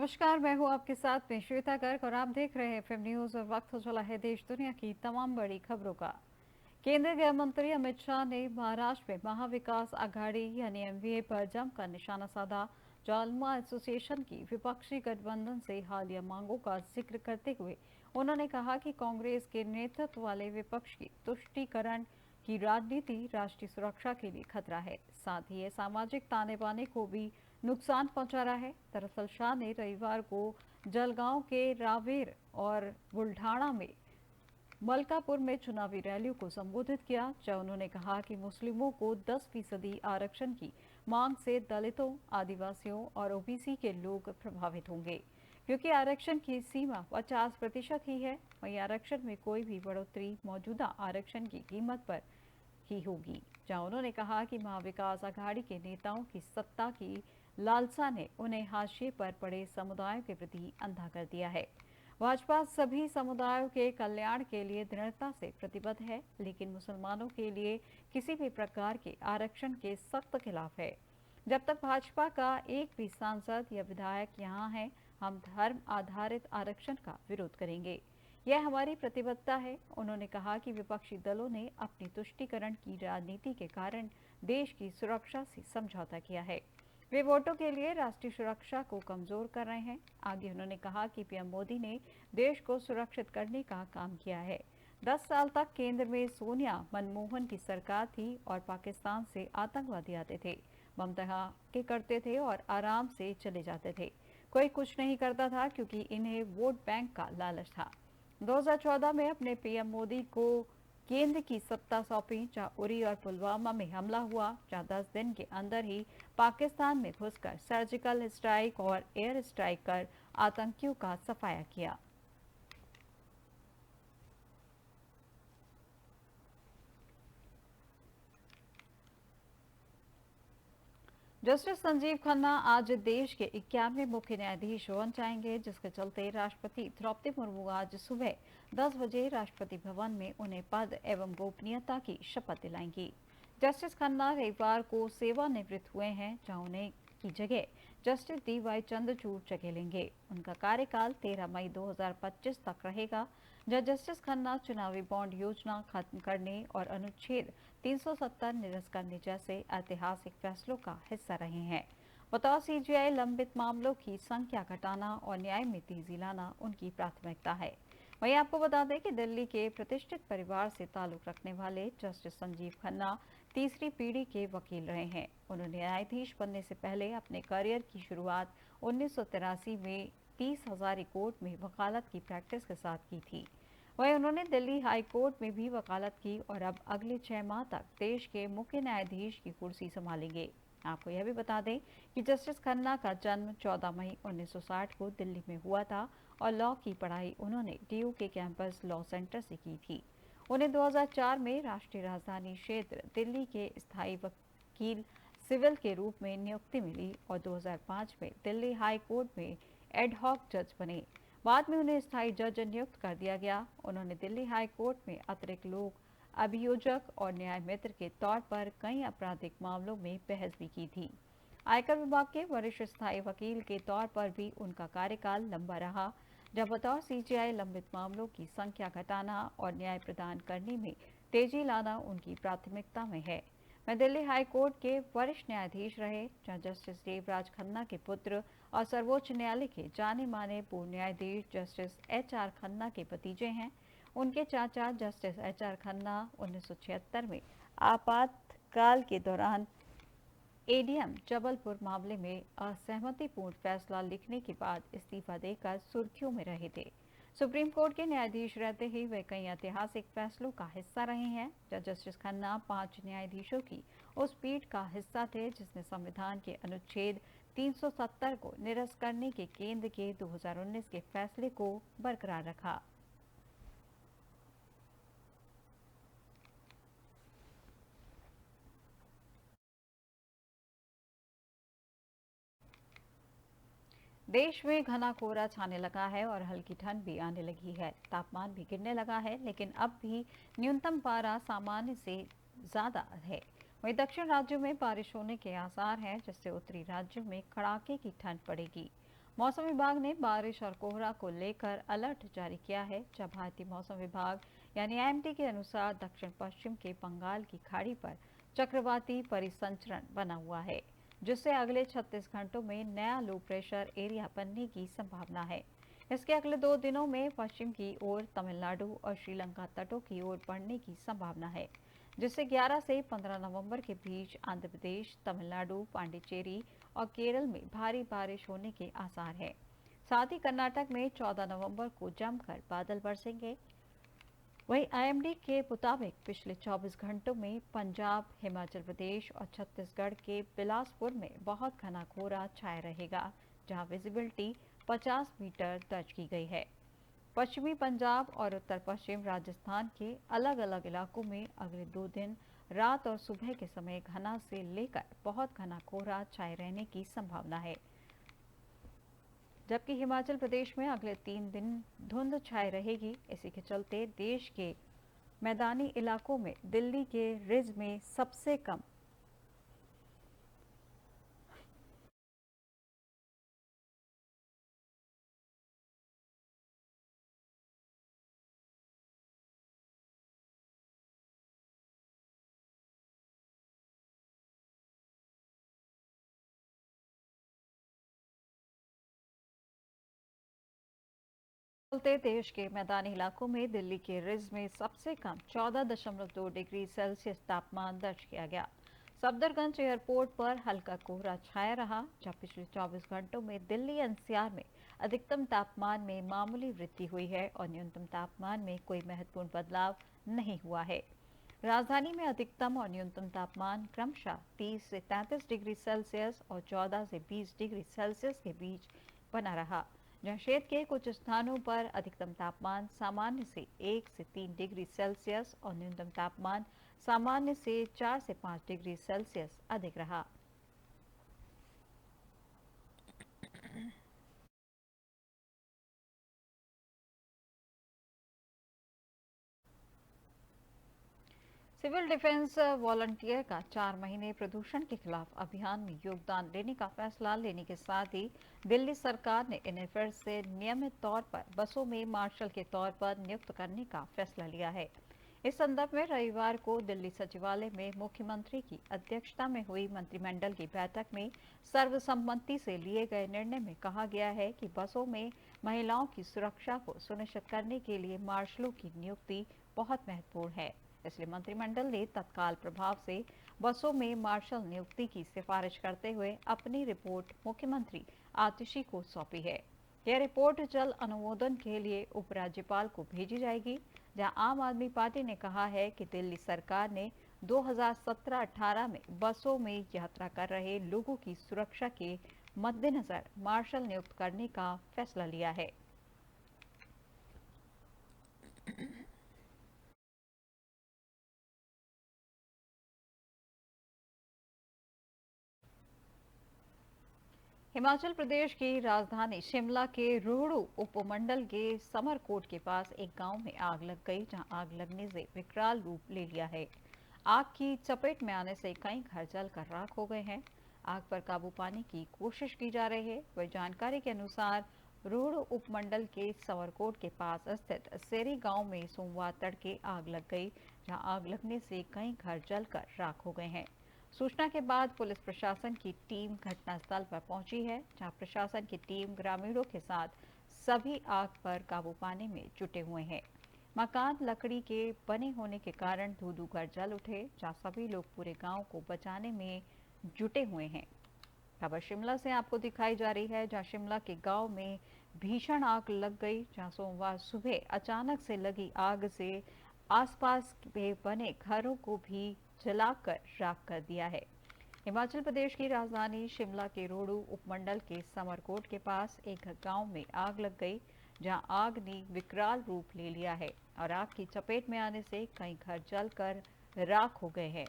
नमस्कार, मैं हूं आपके साथ में श्वेता गर्ग और आप देख रहे हैं एफएम न्यूज और वक्त हो चला है देश दुनिया की तमाम बड़ी खबरों का। केंद्रीय गृह मंत्री अमित शाह ने महाराष्ट्र में महाविकास आघाड़ी यानी एमवीए पर जमकर निशाना साधा। जालमा एसोसिएशन की विपक्षी गठबंधन से हालिया मांगों का जिक्र करते हुए उन्होंने कहा कि कांग्रेस के नेतृत्व वाले विपक्ष की तुष्टीकरण की राजनीति राष्ट्रीय सुरक्षा के लिए खतरा है। साथ ही ये सामाजिक ताने बाने को भी नुकसान पहुंचा रहा है। दरअसल शाह ने रविवार को जलगांव के रावेर और बुल्ढाणा में मलकापुर में चुनावी रैलियों को संबोधित किया, जहां उन्होंने कहा कि मुस्लिमों को 10% आरक्षण की मांग से दलितों, आदिवासियों और ओबीसी के लोग प्रभावित होंगे, क्योंकि आरक्षण की सीमा 50% ही है। वहीं आरक्षण में कोई भी बढ़ोतरी मौजूदा आरक्षण की कीमत पर ही होगी। जहां उन्होंने कहा कि महाविकास आघाड़ी के नेताओं की सत्ता की लालसा ने उन्हें हाशिए पर पड़े समुदायों के प्रति अंधा कर दिया है। भाजपा सभी समुदायों के कल्याण के लिए दृढ़ता से प्रतिबद्ध है, लेकिन मुसलमानों के लिए किसी भी प्रकार के आरक्षण के सख्त खिलाफ है। जब तक भाजपा का एक भी सांसद या विधायक यहाँ है, हम धर्म आधारित आरक्षण का विरोध करेंगे। यह हमारी प्रतिबद्धता है। उन्होंने कहा कि विपक्षी दलों ने अपनी तुष्टीकरण की राजनीति के कारण देश की सुरक्षा से समझौता किया है। वे वोटों के लिए राष्ट्रीय सुरक्षा को कमजोर कर रहे हैं। आगे उन्होंने कहा कि पीएम मोदी ने देश को सुरक्षित करने का काम किया है। 10 साल तक केंद्र में सोनिया मनमोहन की सरकार थी और पाकिस्तान से आतंकवादी आते थे, बम धमाके करते थे और आराम से चले जाते थे। कोई कुछ नहीं करता था क्योंकि इन्हें वोट बैंक का लालच था। 2014 में अपने पीएम मोदी को केंद्र की सत्ता सौंपी, जहां उरी और पुलवामा में हमला हुआ, जहां 10 दिन के अंदर ही पाकिस्तान में घुसकर सर्जिकल स्ट्राइक और एयर स्ट्राइक कर आतंकियों का सफाया किया। जस्टिस संजीव खन्ना आज देश के 91वें मुख्य न्यायाधीश बन जाएंगे, जिसके चलते राष्ट्रपति द्रौपदी मुर्मू आज सुबह 10 बजे राष्ट्रपति भवन में उन्हें पद एवं गोपनीयता की शपथ दिलाएंगी। जस्टिस खन्ना रविवार को सेवानिवृत्त हुए हैं, जहां उन्हें की जगह जस्टिस डीवाई चंद्रचूड़ जगह लेंगे। उनका कार्यकाल 13 मई 2025 तक रहेगा, जहां जस्टिस खन्ना चुनावी बॉन्ड योजना खत्म करने और अनुच्छेद 370 निरस्त करने जैसे ऐतिहासिक फैसलों का हिस्सा रहे हैं। बतौर सीजीआई लंबित मामलों की संख्या घटाना और न्याय में तेजी लाना उनकी प्राथमिकता है। वहीं आपको बता दें कि दिल्ली के प्रतिष्ठित परिवार से ताल्लुक रखने वाले जस्टिस संजीव खन्ना तीसरी पीढ़ी के वकील रहे हैं। उन्होंने न्यायाधीश बनने से पहले अपने करियर की शुरुआत 1983 में 30 हजारी कोर्ट में वकालत की प्रैक्टिस के साथ की थी। वहीं उन्होंने दिल्ली हाई कोर्ट में भी वकालत की और अब अगले 6 माह तक देश के मुख्य न्यायाधीश की कुर्सी संभालेंगे। आपको यह भी बता दें कि जस्टिस खन्ना का जन्म 14 मई 1960 को दिल्ली में हुआ था और लॉ की पढ़ाई उन्होंने डीयू के कैंपस लॉ सेंटर से की थी। उन्हें 2004 में राष्ट्रीय राजधानी क्षेत्र दिल्ली के स्थायी वकील सिविल के रूप में नियुक्ति मिली और 2005 में दिल्ली हाई कोर्ट में एडहॉक जज बने। बाद में उन्हें स्थायी जज नियुक्त कर दिया गया। उन्होंने दिल्ली हाई कोर्ट में अतिरिक्त लोक अभियोजक और न्याय मित्र के तौर पर कई आपराधिक मामलों में बहस भी की थी। आयकर विभाग के वरिष्ठ स्थायी वकील के तौर पर भी उनका कार्यकाल लंबा रहा, जब बतौर सीजीआई लंबित मामलों की संख्या घटाना और न्याय प्रदान करने में तेजी लाना उनकी प्राथमिकता में है। मैं दिल्ली हाई कोर्ट के वरिष्ठ न्यायाधीश रहे, जहां जस्टिस देवराज खन्ना के पुत्र और सर्वोच्च न्यायालय के जाने माने पूर्व न्यायाधीश जस्टिस एच.आर. खन्ना के भतीजे हैं। उनके चाचा जस्टिस एच.आर. खन्ना 1976 में आपातकाल के दौरान एडीएम जबलपुर मामले में असहमतिपूर्ण फैसला लिखने के बाद इस्तीफा देकर सुर्खियों में रहे थे। सुप्रीम कोर्ट के न्यायाधीश रहते ही वे कई ऐतिहासिक फैसलों का हिस्सा रहे हैं, जहां जस्टिस खन्ना 5 न्यायाधीशों की उस पीठ का हिस्सा थे जिसने संविधान के अनुच्छेद 370 को निरस्त करने के केंद्र के 2019 के फैसले को बरकरार रखा। देश में घना कोहरा छाने लगा है और हल्की ठंड भी आने लगी है। तापमान भी गिरने लगा है, लेकिन अब भी न्यूनतम पारा सामान्य से ज्यादा है। वहीं दक्षिण राज्यों में बारिश होने के आसार हैं, जिससे उत्तरी राज्यों में कड़ाके की ठंड पड़ेगी। मौसम विभाग ने बारिश और कोहरा को लेकर अलर्ट जारी किया है। जब भारतीय मौसम विभाग यानी आईएमडी के अनुसार दक्षिण पश्चिम के बंगाल की खाड़ी पर चक्रवाती परिसंचरण बना हुआ है, जिससे अगले 36 घंटों में नया लो प्रेशर एरिया बनने की संभावना है। इसके अगले 2 दिनों में पश्चिम की ओर तमिलनाडु और श्रीलंका तटों की ओर बढ़ने की संभावना है, जिससे 11 से 15 नवंबर के बीच आंध्र प्रदेश, तमिलनाडु, पांडिचेरी और केरल में भारी बारिश होने के आसार हैं। साथ ही कर्नाटक में 14 नवंबर को जमकर बादल बरसेंगे। वहीं आईएमडी के मुताबिक पिछले 24 घंटों में पंजाब, हिमाचल प्रदेश और छत्तीसगढ़ के बिलासपुर में बहुत घना कोहरा छाया रहेगा, जहां विजिबिलिटी 50 मीटर दर्ज की गई है। पश्चिमी पंजाब और उत्तर पश्चिम राजस्थान के अलग अलग इलाकों में अगले 2 दिन रात और सुबह के समय घना से लेकर बहुत घना कोहरा छाए रहने की संभावना है, जबकि हिमाचल प्रदेश में अगले 3 दिन धुंध छाए रहेगी। इसी के चलते देश के मैदानी इलाकों में दिल्ली के रिज में सबसे कम चलते देश के मैदानी इलाकों में दिल्ली के रिज में सबसे कम 14.2 डिग्री सेल्सियस तापमान दर्ज किया गया। सफदरगंज एयरपोर्ट पर हल्का कोहरा छाया रहा, जब पिछले 24 घंटों में दिल्ली एनसीआर में अधिकतम तापमान में मामूली वृद्धि हुई है और न्यूनतम तापमान में कोई महत्वपूर्ण बदलाव नहीं हुआ है। राजधानी में अधिकतम और न्यूनतम तापमान क्रमशः 30 से 33 डिग्री सेल्सियस और 14 से 20 डिग्री सेल्सियस के बीच बना रहा, जहां क्षेत्र के कुछ स्थानों पर अधिकतम तापमान सामान्य से 1 से 3 डिग्री सेल्सियस और न्यूनतम तापमान सामान्य से 4 से 5 डिग्री सेल्सियस अधिक रहा। सिविल डिफेंस वॉलंटियर का 4 महीने प्रदूषण के खिलाफ अभियान में योगदान देने का फैसला लेने के साथ ही दिल्ली सरकार ने इन्हें फिर से नियमित तौर पर बसों में मार्शल के तौर पर नियुक्त करने का फैसला लिया है। इस संदर्भ में रविवार को दिल्ली सचिवालय में मुख्यमंत्री की अध्यक्षता में हुई मंत्रिमंडल की बैठक में सर्वसम्मति से लिए गए निर्णय में कहा गया है कि बसों में महिलाओं की सुरक्षा को सुनिश्चित करने के लिए मार्शलों की नियुक्ति बहुत महत्वपूर्ण है। इसलिए मंत्रिमंडल ने तत्काल प्रभाव से बसों में मार्शल नियुक्ति की सिफारिश करते हुए अपनी रिपोर्ट मुख्यमंत्री आतिशी को सौंपी है। यह रिपोर्ट जल्द अनुमोदन के लिए उपराज्यपाल को भेजी जाएगी, जहां आम आदमी पार्टी ने कहा है कि दिल्ली सरकार ने 2017-18 में बसों में यात्रा कर रहे लोगों की सुरक्षा के मद्देनजर मार्शल नियुक्त करने का फैसला लिया है। हिमाचल प्रदेश की राजधानी शिमला के रोहड़ू उपमंडल के समरकोट के पास एक गांव में आग लग गई, जहां आग लगने से विकराल रूप ले लिया है। आग की चपेट में आने से कई घर जलकर राख हो गए हैं। आग पर काबू पाने की कोशिश की जा रही है। वही जानकारी के अनुसार रोहड़ू उपमंडल के समरकोट के पास स्थित सेरी गांव में सोमवार तड़के आग लग गई, जहां आग लगने से कई घर जलकर राख हो गए हैं। सूचना के बाद पुलिस प्रशासन की टीम घटनास्थल पर पहुंची है, जहां प्रशासन की टीम ग्रामीणों के साथ सभी आग पर काबू पाने में जुटे हुए हैं। मकान लकड़ी के बने होने के कारण धू-धू कर जल उठे, जहां सभी लोग पूरे गांव को बचाने में जुटे हुए हैं। खबर शिमला से आपको दिखाई जा रही है, जहां शिमला के गांव में भीषण आग लग गई, जहां सोमवार सुबह अचानक से लगी आग से आसपास के बने घरों को भी जलाकर राख कर दिया है। हिमाचल प्रदेश की राजधानी शिमला के रोहड़ू उपमंडल के समरकोट के पास एक गांव में आग लग गई, जहां आग ने विकराल रूप ले लिया है और आग की चपेट में आने से कई घर जलकर राख हो गए हैं।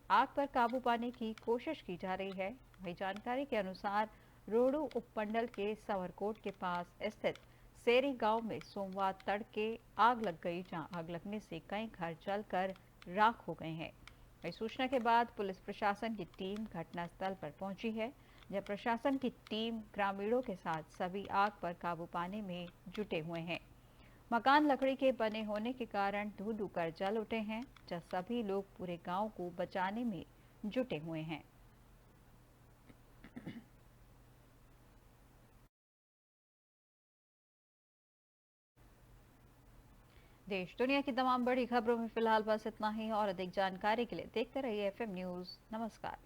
आग पर काबू पाने की कोशिश की जा रही है। वही जानकारी के अनुसार रोहड़ू उपमंडल के समरकोट के पास स्थित सेरी गांव में सोमवार तड़के आग लग गई, जहां आग लगने से कई घर जलकर राख हो गए हैं। इस सूचना के बाद पुलिस प्रशासन की टीम घटनास्थल पर पहुंची है, जब प्रशासन की टीम ग्रामीणों के साथ सभी आग पर काबू पाने में जुटे हुए हैं। मकान लकड़ी के बने होने के कारण धू धू कर जल उठे हैं, जब सभी लोग पूरे गांव को बचाने में जुटे हुए हैं। देश दुनिया की तमाम बड़ी खबरों में फिलहाल बस इतना ही और अधिक जानकारी के लिए देखते रहिए FM न्यूज। नमस्कार।